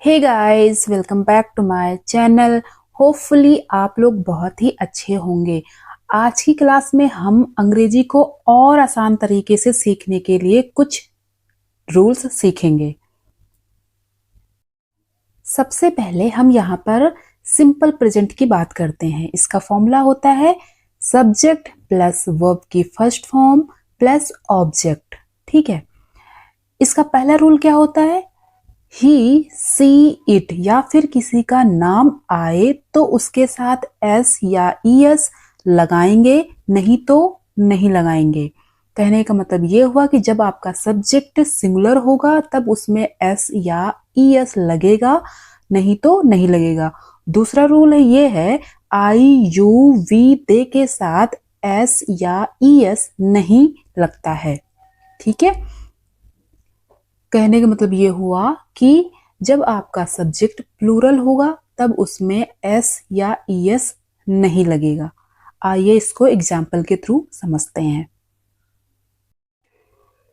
Hey guys, welcome back to my channel. Hopefully आप लोग बहुत ही अच्छे होंगे। आज की क्लास में हम अंग्रेजी को और आसान तरीके से सीखने के लिए कुछ रूल्स सीखेंगे। सबसे पहले हम यहाँ पर सिंपल प्रेजेंट की बात करते हैं। इसका फॉर्मूला होता है सब्जेक्ट प्लस वर्ब की फर्स्ट फॉर्म प्लस ऑब्जेक्ट। ठीक है, इसका पहला रूल क्या होता है? ही, सी, इट या फिर किसी का नाम आए तो उसके साथ एस या ईएस लगाएंगे, नहीं तो नहीं लगाएंगे। कहने का मतलब ये हुआ कि जब आपका सब्जेक्ट सिंगुलर होगा तब उसमें एस या ईएस लगेगा, नहीं तो नहीं लगेगा। दूसरा रूल है ये है आई यू वी दे के साथ एस या ईएस नहीं लगता है। ठीक है, कहने का मतलब ये हुआ कि जब आपका सब्जेक्ट प्लूरल होगा तब उसमें एस या ईएस नहीं लगेगा। आइए इसको एग्जाम्पल के थ्रू समझते हैं।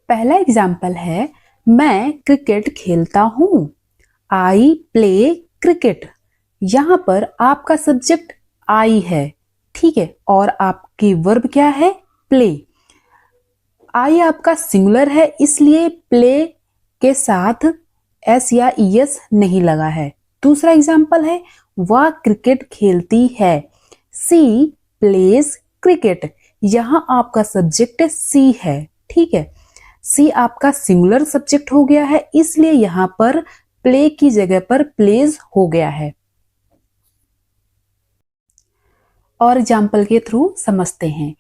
पहला एग्जाम्पल है मैं क्रिकेट खेलता हूं। I play cricket. यहां पर आपका सब्जेक्ट आई है, ठीक है, और आपकी वर्ब क्या है? प्ले। आई आपका सिंगुलर है, इसलिए प्ले के साथ एस या ईएस नहीं लगा है। दूसरा एग्जाम्पल है वह क्रिकेट खेलती है। सी प्लेज क्रिकेट। यहां आपका सब्जेक्ट सी है, ठीक है। सी आपका सिंगुलर सब्जेक्ट हो गया है, इसलिए यहां पर प्ले की जगह पर प्लेज हो गया है। और एग्जाम्पल के थ्रू समझते हैं।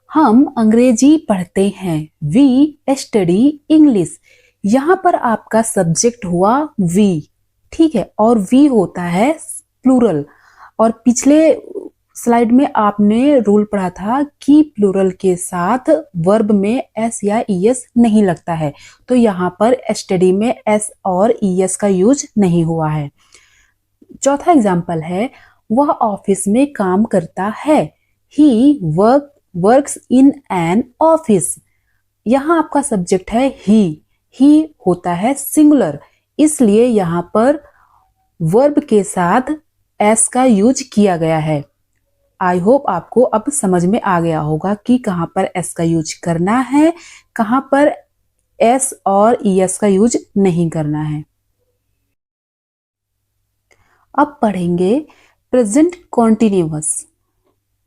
हम अंग्रेजी पढ़ते हैं। We study English. यहां पर आपका सब्जेक्ट हुआ वी, ठीक है, और वी होता है प्लूरल। और पिछले स्लाइड में आपने रूल पढ़ा था कि प्लूरल के साथ वर्ब में एस या ईएस नहीं लगता है, तो यहाँ पर स्टडी में एस और ईएस का यूज नहीं हुआ है। चौथा एग्जाम्पल है वह ऑफिस में काम करता है। He works in an office. यहां आपका सब्जेक्ट है ही होता है सिंगुलर, इसलिए यहां पर वर्ब के साथ एस का यूज किया गया है। आई होप आपको अब समझ में आ गया होगा कि कहां पर एस का यूज करना है, कहां पर एस और ईएस का यूज नहीं करना है। अब पढ़ेंगे प्रेजेंट कॉन्टिन्यूअस।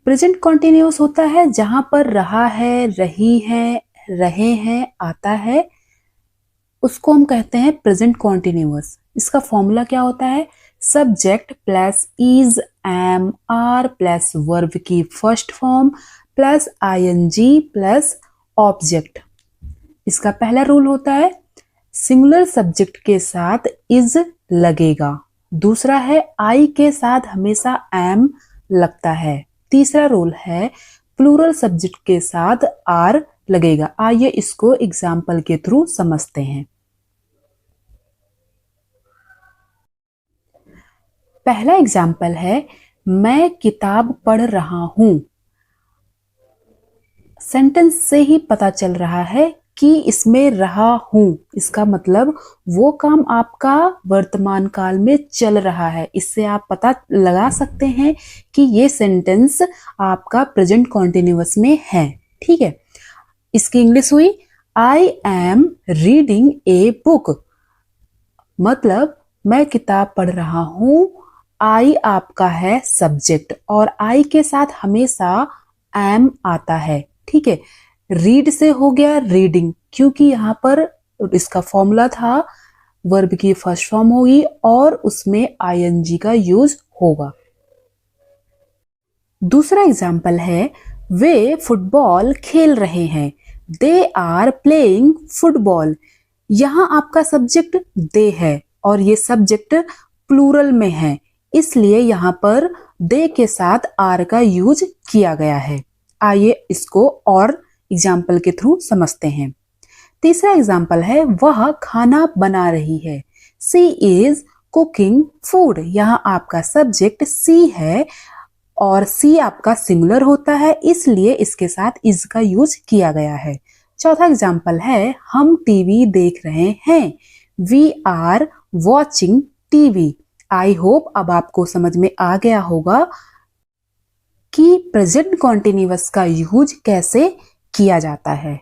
प्रेजेंट कॉन्टिन्यूअस होता है जहां पर रहा है, रही है, रहे हैं आता है, उसको हम कहते हैं प्रेजेंट कॉन्टिन्यूअस। इसका फॉर्मूला क्या होता है? Subject plus is, am, are plus verb की first form plus ING plus object. इसका पहला रूल होता है सिंगुलर सब्जेक्ट के साथ इज लगेगा। दूसरा है आई के साथ हमेशा एम लगता है। तीसरा रूल है प्लूरल सब्जेक्ट के साथ आर लगेगा। आइए इसको एग्जाम्पल के थ्रू समझते हैं। पहला एग्जाम्पल है मैं किताब पढ़ रहा हूं। सेंटेंस से ही पता चल रहा है कि इसमें रहा हूं, इसका मतलब वो काम आपका वर्तमान काल में चल रहा है। इससे आप पता लगा सकते हैं कि ये सेंटेंस आपका प्रेजेंट कॉन्टिन्यूअस में है, ठीक है। इसकी इंग्लिश हुई I am reading a book. मतलब मैं किताब पढ़ रहा हूं। आई आपका है सब्जेक्ट और आई के साथ हमेशा एम आता है, ठीक है। रीड से हो गया रीडिंग, क्योंकि यहां पर इसका फॉर्मूला था वर्ब की फर्स्ट फॉर्म होगी और उसमें आईएनजी का यूज होगा। दूसरा एग्जाम्पल है वे फुटबॉल खेल रहे हैं। They are playing football. यहां आपका सब्जेक्ट दे है और ये सब्जेक्ट प्लूरल में है, इसलिए यहां पर दे के साथ आर का यूज किया गया है। आइए इसको और एग्जाम्पल के थ्रू समझते हैं। तीसरा एग्जाम्पल है वह खाना बना रही है। सी इज कुकिंग फूड। यहाँ आपका सब्जेक्ट सी है और सी आपका सिंगुलर होता है, इसलिए इसके साथ इज का यूज किया गया है। चौथा एग्जाम्पल है हम टीवी देख रहे हैं। We are watching TV. I hope अब आपको समझ में आ गया होगा कि प्रेजेंट कॉन्टिन्यूअस का यूज कैसे किया जाता है।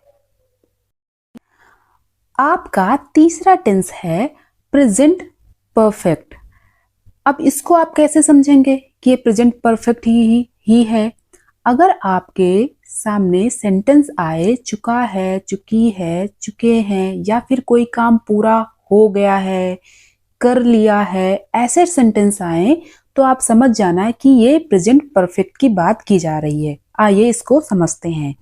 आपका तीसरा टेंस है प्रेजेंट परफेक्ट। अब इसको आप कैसे समझेंगे कि ये प्रेजेंट परफेक्ट ही है। अगर आपके सामने सेंटेंस आए चुका है, चुकी है, चुके हैं, या फिर कोई काम पूरा हो गया है, कर लिया है, ऐसे सेंटेंस आए तो आप समझ जाना है कि ये प्रेजेंट परफेक्ट की बात की जा रही है। आइए इसको समझते हैं।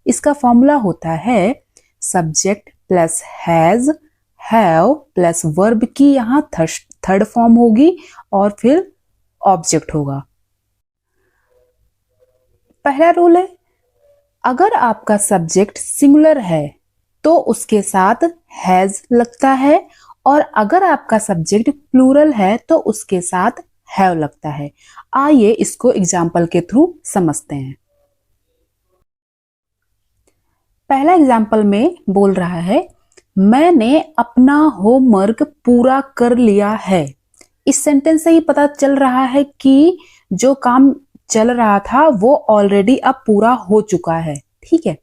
इसका फॉर्मूला होता है subject plus has, have plus verb की यहाँ थर्ड फॉर्म होगी और फिर ऑब्जेक्ट होगा। पहला रूल है, अगर आपका सब्जेक्ट सिंगुलर है तो उसके साथ हैज लगता है, और अगर आपका सब्जेक्ट प्लूरल है तो उसके साथ हैव लगता है। आइए इसको एग्जाम्पल के थ्रू समझते हैं। पहला एग्जाम्पल में बोल रहा है, मैंने अपना होमवर्क पूरा कर लिया है। इस सेंटेंस से ही पता चल रहा है कि जो काम चल रहा था वो ऑलरेडी अब पूरा हो चुका है। ठीक है,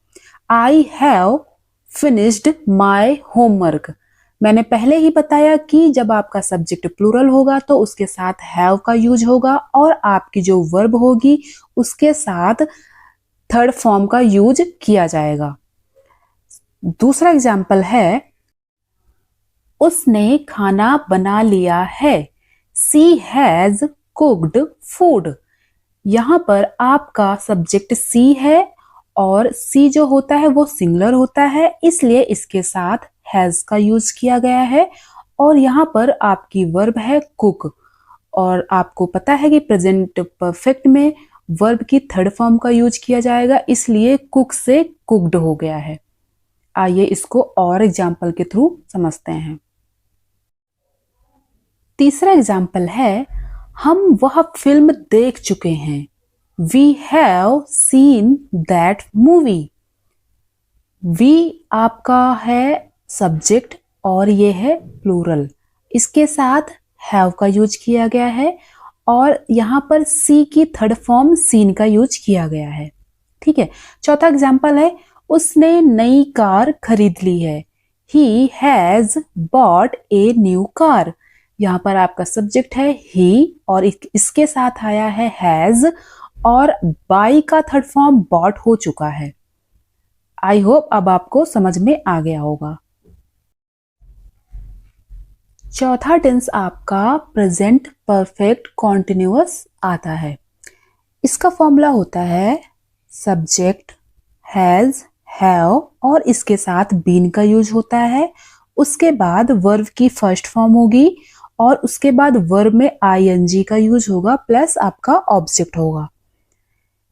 I have finished my homework. मैंने पहले ही बताया कि जब आपका सब्जेक्ट प्लूरल होगा तो उसके साथ हैव का यूज होगा और आपकी जो वर्ब होगी उसके साथ थर्ड फॉर्म का यूज किया जाएगा। दूसरा एग्जाम्पल है, उसने खाना बना लिया है। सी हैज कुक्ड फूड। यहां पर आपका सब्जेक्ट सी है और सी जो होता है वो सिंगुलर होता है, इसलिए इसके साथ हैज का यूज किया गया है। और यहाँ पर आपकी वर्ब है कुक, और आपको पता है कि प्रेजेंट परफेक्ट में वर्ब की थर्ड फॉर्म का यूज किया जाएगा, इसलिए कुक से कुक्ड हो गया है। आइए इसको और एग्जाम्पल के थ्रू समझते हैं। तीसरा एग्जाम्पल है, हम वह फिल्म देख चुके हैं। We have seen that movie. वी आपका है सब्जेक्ट और ये है प्लूरल, इसके साथ हैव का यूज किया गया है और यहां पर सी की थर्ड फॉर्म सीन का यूज किया गया है। ठीक है, चौथा एग्जाम्पल है, उसने नई कार खरीद ली है। He has bot a new car. यहाँ पर आपका सब्जेक्ट है ही और इसके साथ आया है हैज और बाई का थर्ड फॉर्म बॉट हो चुका है। आई होप अब आपको समझ में आ गया होगा। चौथा टेंस आपका प्रेजेंट परफेक्ट कॉन्टिन्यूअस आता है। इसका फॉर्मूला होता है सब्जेक्ट हैज, हैव और इसके साथ बीन का यूज होता है। उसके बाद वर्ब की फर्स्ट फॉर्म होगी और उसके बाद वर्ब में आईएनजी का यूज होगा प्लस आपका ऑब्जेक्ट होगा।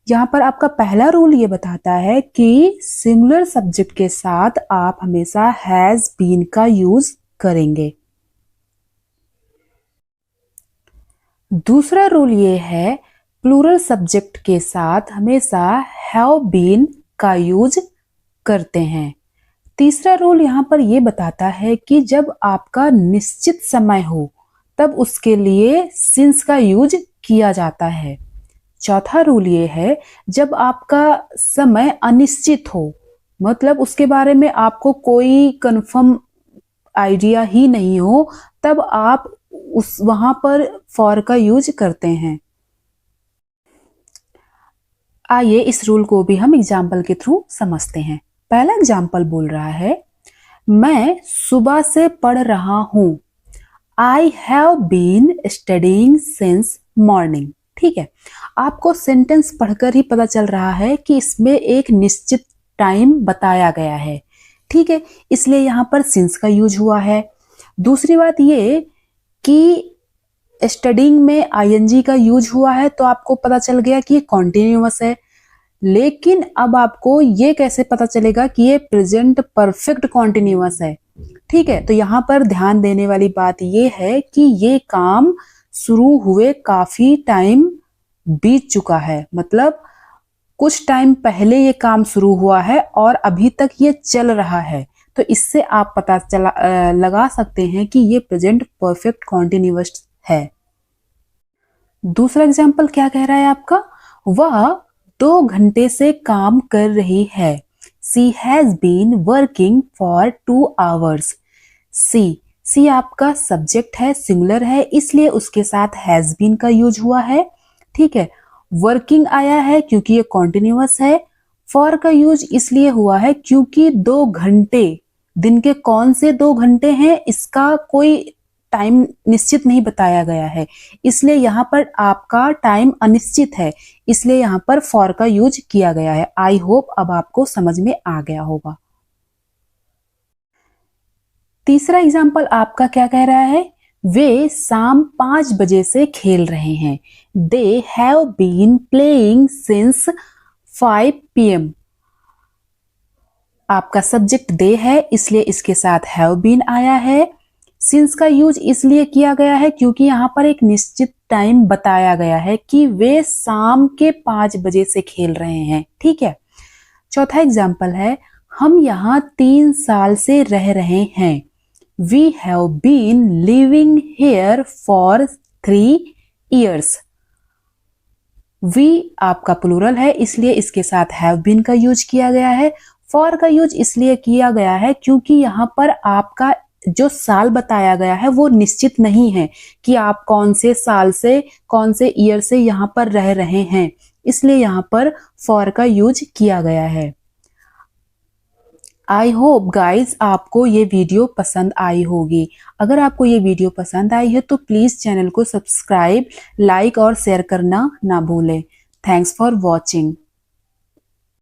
यहाँ पर आपका पहला रूल ये बताता है कि सिंगुलर सब्जेक्ट के साथ आप हमेशा हैज बीन का यूज करेंगे। दूसरा रूल ये है, प्लूरल सब्जेक्ट के साथ हमेशा हैव बीन का यूज करते हैं। तीसरा रूल यहाँ पर यह बताता है कि जब आपका निश्चित समय हो तब उसके लिए सिंस का यूज किया जाता है। चौथा रूल ये है, जब आपका समय अनिश्चित हो, मतलब उसके बारे में आपको कोई कंफर्म आइडिया ही नहीं हो, तब आप वहां पर फॉर का यूज करते हैं। आइए इस रूल को भी हम एग्जाम्पल के थ्रू समझते हैं। पहला एग्जाम्पल बोल रहा है, मैं सुबह से पढ़ रहा हूं। I have been studying since morning. ठीक है, आपको सेंटेंस पढ़कर ही पता चल रहा है कि इसमें एक निश्चित टाइम बताया गया है। ठीक है, इसलिए यहां पर सिंस का यूज हुआ है। दूसरी बात ये कि स्टडीइंग में आईएनजी का यूज हुआ है तो आपको पता चल गया कि ये कॉन्टिन्यूअस है। लेकिन अब आपको ये कैसे पता चलेगा कि ये प्रेजेंट परफेक्ट कॉन्टिन्यूअस है? ठीक है, तो यहां पर ध्यान देने वाली बात ये है कि ये काम शुरू हुए काफी टाइम बीत चुका है, मतलब कुछ टाइम पहले ये काम शुरू हुआ है और अभी तक ये चल रहा है, तो इससे आप पता लगा सकते हैं कि ये प्रेजेंट परफेक्ट कॉन्टिन्यूअस है। दूसरा एग्जाम्पल क्या कह रहा है आपका, वह 2 घंटे से काम कर रही है। She has been working for 2 hours. सी आपका सब्जेक्ट है, सिंगुलर है, इसलिए उसके साथ हैज बीन का यूज हुआ है। ठीक है, वर्किंग आया है क्योंकि ये कॉन्टिन्यूअस है। फॉर का यूज इसलिए हुआ है क्योंकि 2 घंटे, दिन के कौन से 2 घंटे हैं इसका कोई टाइम निश्चित नहीं बताया गया है, इसलिए यहाँ पर आपका टाइम अनिश्चित है, इसलिए यहाँ पर फॉर का यूज किया गया है। आई होप अब आपको समझ में आ गया होगा। तीसरा एग्जाम्पल आपका क्या कह रहा है, वे शाम 5 बजे से खेल रहे हैं। They have been playing since 5 PM। आपका सब्जेक्ट दे है, इसलिए इसके साथ हैव बीन आया है। सिंस का यूज इसलिए किया गया है क्योंकि यहाँ पर एक निश्चित टाइम बताया गया है कि वे शाम के 5 बजे से खेल रहे हैं। ठीक है, चौथा एग्जाम्पल है, हम यहाँ 3 साल से रह रहे हैं। We have been living here for 3 years. We आपका प्लूरल है, इसलिए इसके साथ have been का यूज किया गया है। for का यूज इसलिए किया गया है क्योंकि यहाँ पर आपका जो साल बताया गया है वो निश्चित नहीं है कि आप कौन से साल से, कौन से ईयर से यहाँ पर रह रहे हैं, इसलिए यहाँ पर for का यूज किया गया है। आई होप गाइज आपको ये वीडियो पसंद आई होगी। अगर आपको ये वीडियो पसंद आई है तो प्लीज चैनल को सब्सक्राइब, लाइक और शेयर करना ना भूलें। Thanks for watching.